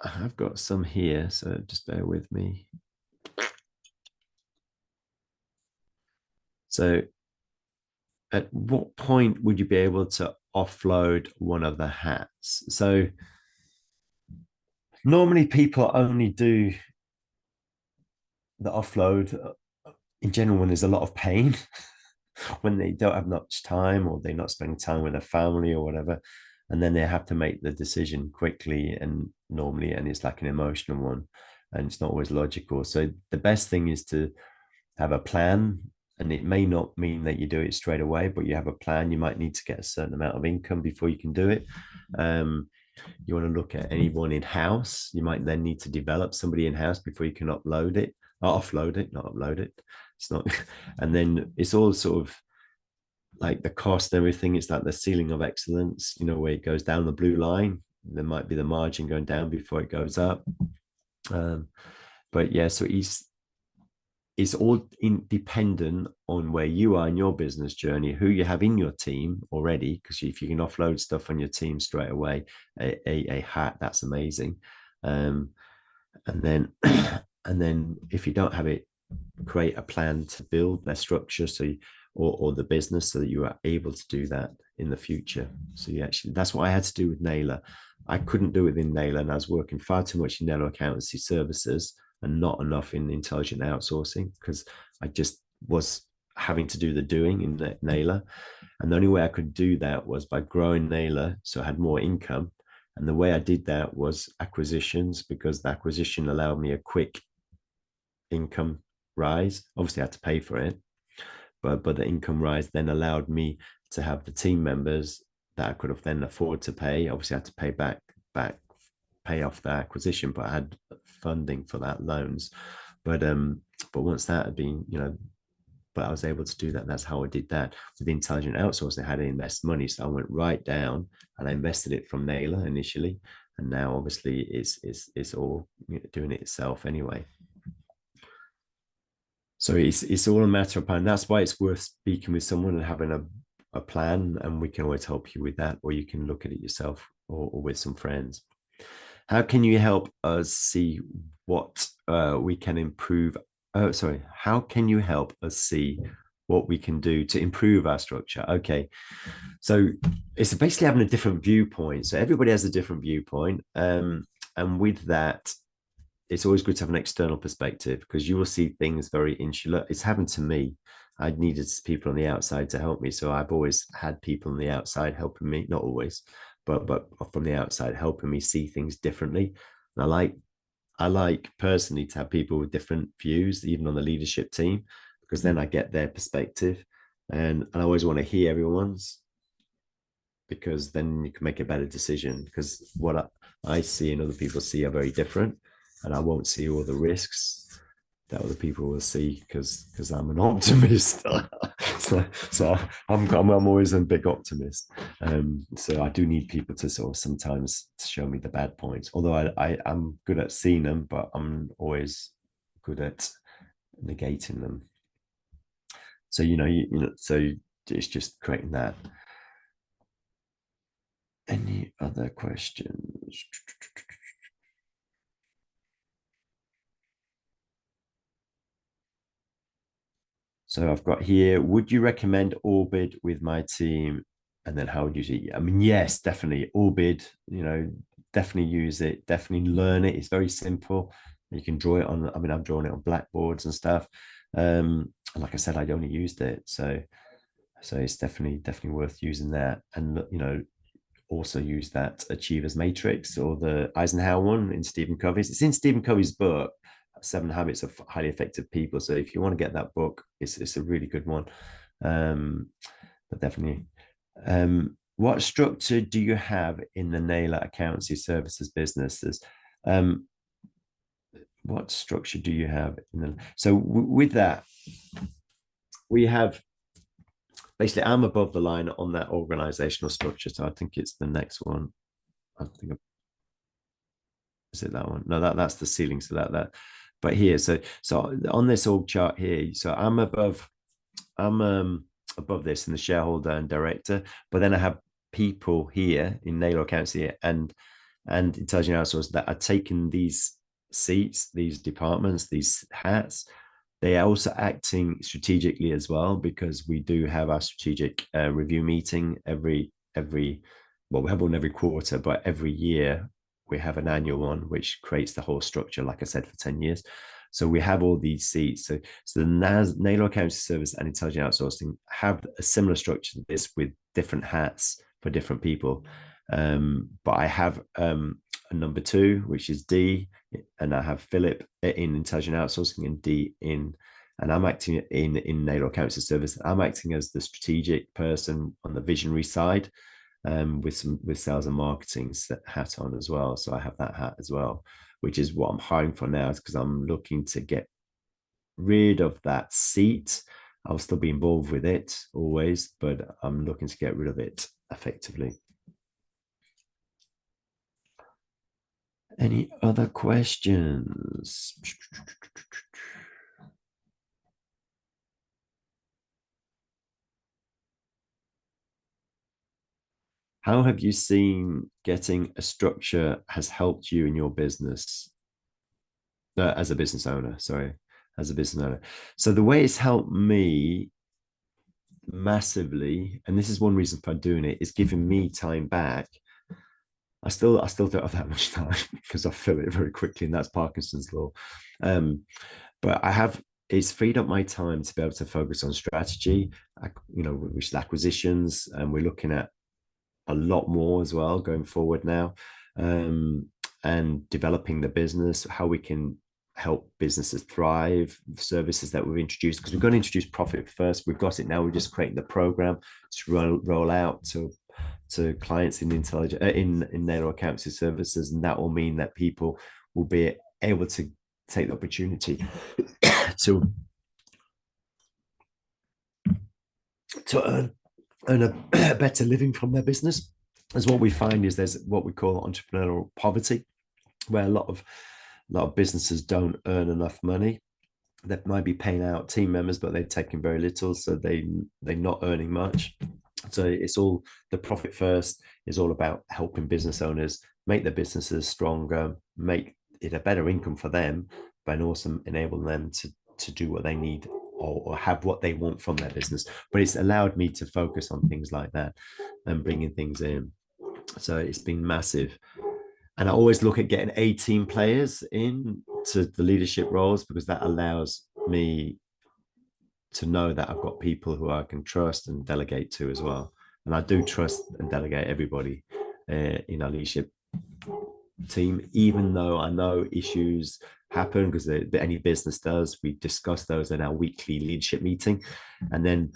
I've got some here, so just bear with me. So at what point would you be able to offload one of the hats? So normally people only do the offload in general when there's a lot of pain, when they don't have much time, or they're not spending time with their family or whatever, and then they have to make the decision quickly, and normally, and it's like an emotional one, and it's not always logical. So the best thing is to have a plan, and it may not mean that you do it straight away, but you have a plan. You might need to get a certain amount of income before you can do it. You want to look at anyone in-house. You might then need to develop somebody in-house before you can offload it, not upload it. It's not. And then it's all sort of like the cost and everything. It's like the ceiling of excellence, where it goes down the blue line. There might be the margin going down before it goes up. But yeah, so it's all dependent on where you are in your business journey, who you have in your team already, because if you can offload stuff on your team straight away, a hat, that's amazing. And then if you don't have it, create a plan to build their structure, so or the business, so that you are able to do that in the future. So that's what I had to do with Naylor. I couldn't do it within Naylor, and I was working far too much in Naylor Accountancy Services and not enough in intelligent outsourcing, because I having to do the doing in Naylor. And the only way I could do that was by growing Naylor, so I had more income. And the way I did that was acquisitions, because the acquisition allowed me a quick income rise. Obviously, I had to pay for it, but the income rise then allowed me to have the team members that I could have then afford to pay. Obviously, I had to pay off the acquisition, but I had funding for that loans. But once that had been, but I was able to do that. That's how I did that. With intelligent outsourcing, I had to invest money. So I went right down and I invested it from Naylor initially. And now obviously it's all doing it itself anyway. So it's all a matter of plan. That's why it's worth speaking with someone and having a plan. And we can always help you with that, or you can look at it yourself or with some friends. How can you help us see what we can improve? Oh, sorry. How can you help us see what we can do to improve our structure? Okay. So it's basically having a different viewpoint. So everybody has a different viewpoint. And with that, it's always good to have an external perspective, because you will see things very insular. It's happened to me. I needed people on the outside to help me. So I've always had people on the outside helping me, not always, but from the outside helping me see things differently. And I like personally to have people with different views, even on the leadership team, because then I get their perspective, and I always want to hear everyone's, because then you can make a better decision. Because what I see and other people see are very different, and I won't see all the risks that other people will see, because I'm an optimist. so I'm always a big optimist. So I do need people to sort of sometimes show me the bad points. Although I'm good at seeing them, but I'm always good at negating them. So so it's just creating that. Any other questions? So I've got here, would you recommend Orbid with my team? And then how would you see? I mean, yes, definitely. Orbid, definitely use it, definitely learn it. It's very simple. You can draw it on, I mean, I'm drawing it on blackboards and stuff. And like I said, I'd only used it. So it's definitely worth using that. And also use that Achievers Matrix, or the Eisenhower one in Stephen Covey's. It's in Stephen Covey's book, Seven Habits of Highly Effective People. So if you want to get that book, it's a really good one. But definitely. What structure do you have in the Naylor Accountancy Services businesses? What structure do you have in the? So with that, we have basically, I'm above the line on that organizational structure. So I think it's the next one. I think, is it that one? No, that's the ceiling. So but here, so on this org chart here, so I'm above this in the shareholder and director, but then I have people here in Naylor Accountancy and intelligent outsource that are taking these seats, these departments, these hats. They are also acting strategically as well, because we do have our strategic review meeting well, we have one every quarter, but every year we have an annual one, which creates the whole structure, like I said, for 10 years. So we have all these seats. So the Naylor Accountancy Service and Intelligent Outsourcing have a similar structure to this, with different hats for different people. But I have a number 2, which is D, and I have Philip in Intelligent Outsourcing and D and I'm acting in Naylor Accountancy Service. I'm acting as the strategic person on the visionary side, with sales and marketing hat on as well. So I have that hat as well, which is what I'm hiring for now, because I'm looking to get rid of that seat. I'll still be involved with it always, but I'm looking to get rid of it effectively. Any other questions? How have you seen getting a structure has helped you in your business? As a business owner, sorry, as a business owner. So the way it's helped me massively, and this is one reason for doing it, is giving me time back. I still don't have that much time because I fill it very quickly, and that's Parkinson's law. But I have it's freed up my time to be able to focus on strategy, which is acquisitions, and we're looking at a lot more as well going forward now, and developing the business, how we can help businesses thrive, services that we've introduced, because we're going to introduce profit first. We've got it now. We're just creating the program to roll out to clients in intelligent in Naylor Accountancy Services, and that will mean that people will be able to take the opportunity to earn a better living from their business. As what we find is there's what we call entrepreneurial poverty, where a lot of businesses don't earn enough money. They might be paying out team members, but they're taking very little, so they're not earning much. So it's all the profit first is all about helping business owners make their businesses stronger, make it a better income for them, but also enable them to do what they need or have what they want from their business. But it's allowed me to focus on things like that and bringing things in. So it's been massive. And I always look at getting 18 players in to the leadership roles, because that allows me to know that I've got people who I can trust and delegate to as well. And I do trust and delegate everybody in our leadership team, even though I know issues happen, because any business does. We discuss those in our weekly leadership meeting. And then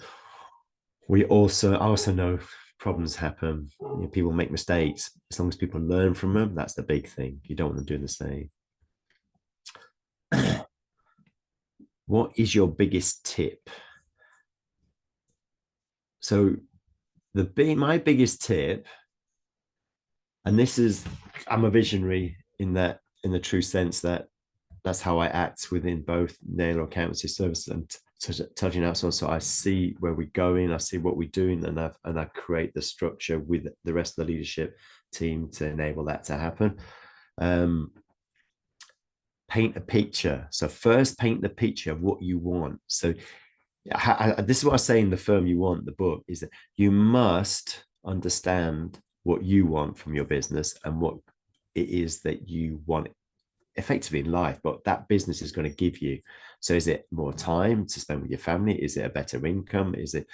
I also know problems happen. People make mistakes. As long as people learn from them, that's the big thing. You don't want them doing the same. What is your biggest tip? So my biggest tip, and this is, I'm a visionary in the true sense that that's how I act within both Naylor Accountancy Services and Intelligent Outsourcing. So I see where we're going, I see what we're doing, and I create the structure with the rest of the leadership team to enable that to happen. Paint a picture. So first paint the picture of what you want. So this is what I say in The Firm You Want, the book, is that you must understand what you want from your business and what it is that you want effectively in life, but that business is going to give you. So is it more time to spend with your family? Is it a better income? Is it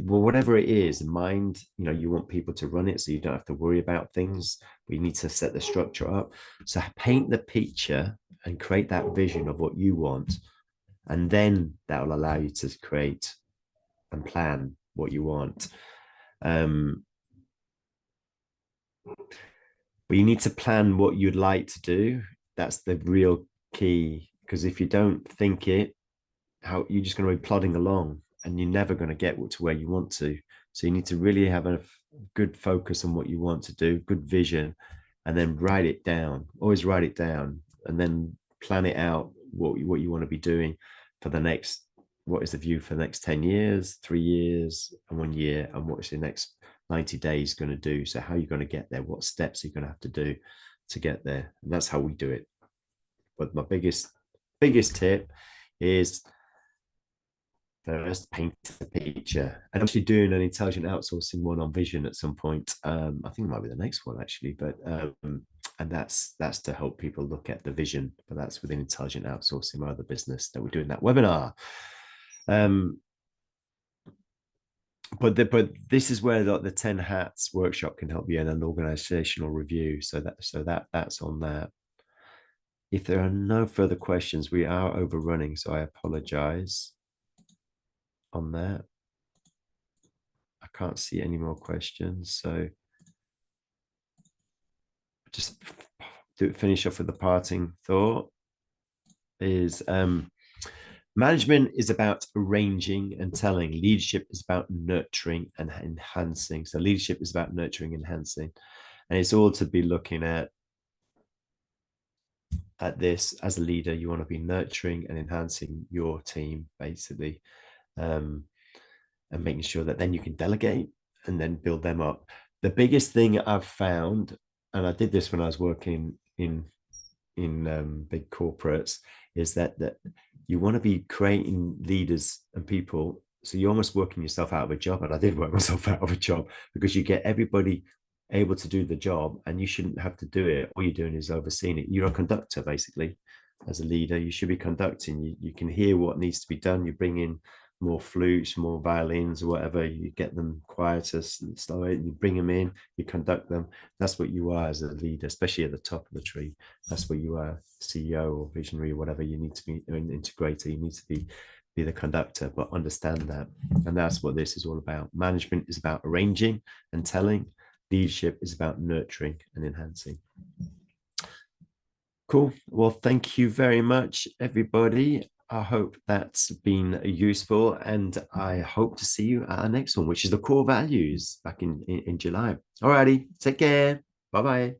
well, whatever it is, mind, you want people to run it so you don't have to worry about things, but you need to set the structure up. So paint the picture and create that vision of what you want, and then that will allow you to create and plan what you want. But you need to plan what you'd like to do. That's the real key, because if you don't think it, how you're just going to be plodding along and you're never going to get to where you want to. So you need to really have a good focus on what you want to do, good vision, and then write it down. Always write it down, and then plan it out what you want to be doing for the next. What is the view for the next 10 years, 3 years, and 1 year, and what is the next 90 days going to do? So how are you going to get there? What steps are you going to have to do to get there? And that's how we do it. But my biggest tip is first paint the picture. And I'm actually doing an intelligent outsourcing one on vision at some point. I think it might be the next one actually, but and that's to help people look at the vision. But that's within intelligent outsourcing, my other business that we're doing that webinar. But this is where the 10 hats workshop can help you in an organizational review. So that's on that. If there are no further questions, we are overrunning, so I apologize on that. I can't see any more questions, so just finish off with the parting thought is management is about arranging and telling. Leadership is about nurturing and enhancing. So leadership is about nurturing and enhancing. And it's all to be looking at this as a leader. You want to be nurturing and enhancing your team, basically, and making sure that then you can delegate and then build them up. The biggest thing I've found, and I did this when I was working in big corporates, is that you want to be creating leaders and people. So you're almost working yourself out of a job. And I did work myself out of a job, because you get everybody able to do the job and you shouldn't have to do it. All you're doing is overseeing it. You're a conductor, basically. as a leader. You should be conducting. You can hear what needs to be done. You bring in more flutes, more violins, or whatever. You get them quieter, slower. You bring them in. You conduct them. That's what you are as a leader, especially at the top of the tree. That's what you are, CEO or visionary, or whatever. You need to be an integrator. You need to be the conductor, but understand that. And that's what this is all about. Management is about arranging and telling. Leadership is about nurturing and enhancing. Cool. Well, thank you very much, everybody. I hope that's been useful, and I hope to see you at our next one, which is the core values back in July. All righty. Take care. Bye-bye.